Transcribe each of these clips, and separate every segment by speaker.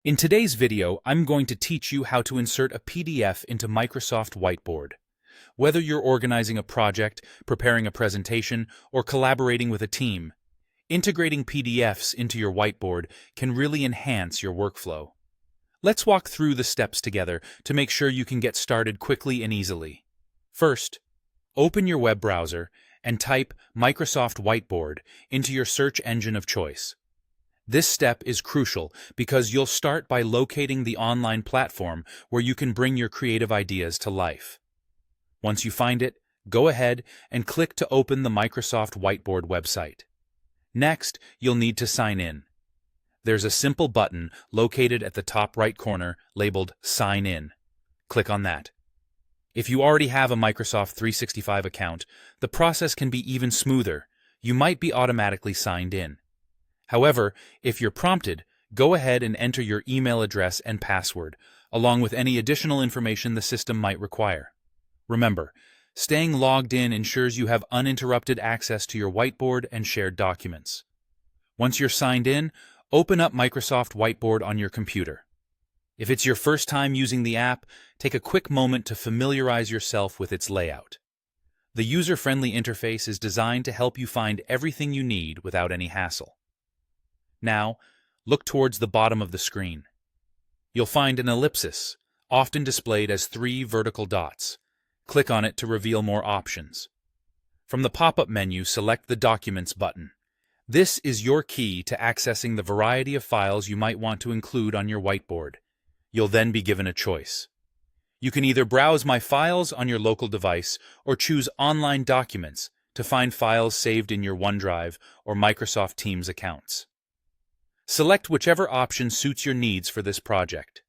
Speaker 1: In today's video, I'm going to teach you how to insert a PDF into Microsoft Whiteboard. Whether you're organizing a project, preparing a presentation, or collaborating with a team, integrating PDFs into your whiteboard can really enhance your workflow. Let's walk through the steps together to make sure you can get started quickly and easily. First, open your web browser and type Microsoft Whiteboard into your search engine of choice. This step is crucial because you'll start by locating the online platform where you can bring your creative ideas to life. Once you find it, go ahead and click to open the Microsoft Whiteboard website. Next, you'll need to sign in. There's a simple button located at the top right corner labeled Sign In. Click on that. If you already have a Microsoft 365 account, the process can be even smoother. You might be automatically signed in. However, if you're prompted, go ahead and enter your email address and password, along with any additional information the system might require. Remember, staying logged in ensures you have uninterrupted access to your whiteboard and shared documents. Once you're signed in, open up Microsoft Whiteboard on your computer. If it's your first time using the app, take a quick moment to familiarize yourself with its layout. The user-friendly interface is designed to help you find everything you need without any hassle. Now, look towards the bottom of the screen. You'll find an ellipsis, often displayed as 3 vertical dots. Click on it to reveal more options. From the pop-up menu, select the Documents button. This is your key to accessing the variety of files you might want to include on your whiteboard. You'll then be given a choice. You can either browse My Files on your local device or choose Online Documents to find files saved in your OneDrive or Microsoft Teams accounts. Select whichever option suits your needs for this project.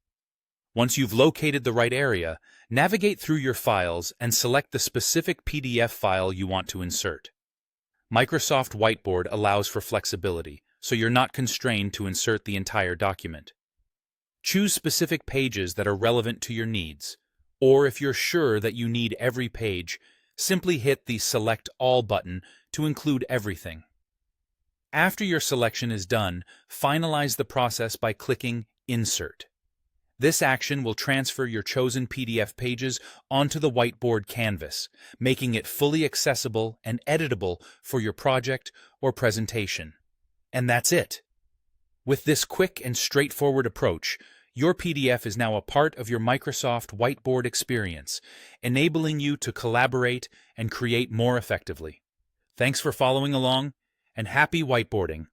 Speaker 1: Once you've located the right area, navigate through your files and select the specific PDF file you want to insert. Microsoft Whiteboard allows for flexibility, so you're not constrained to insert the entire document. Choose specific pages that are relevant to your needs, or if you're sure that you need every page, simply hit the Select All button to include everything. After your selection is done, finalize the process by clicking Insert. This action will transfer your chosen PDF pages onto the whiteboard canvas, making it fully accessible and editable for your project or presentation. And that's it. With this quick and straightforward approach, your PDF is now a part of your Microsoft Whiteboard experience, enabling you to collaborate and create more effectively. Thanks for following along, and happy whiteboarding!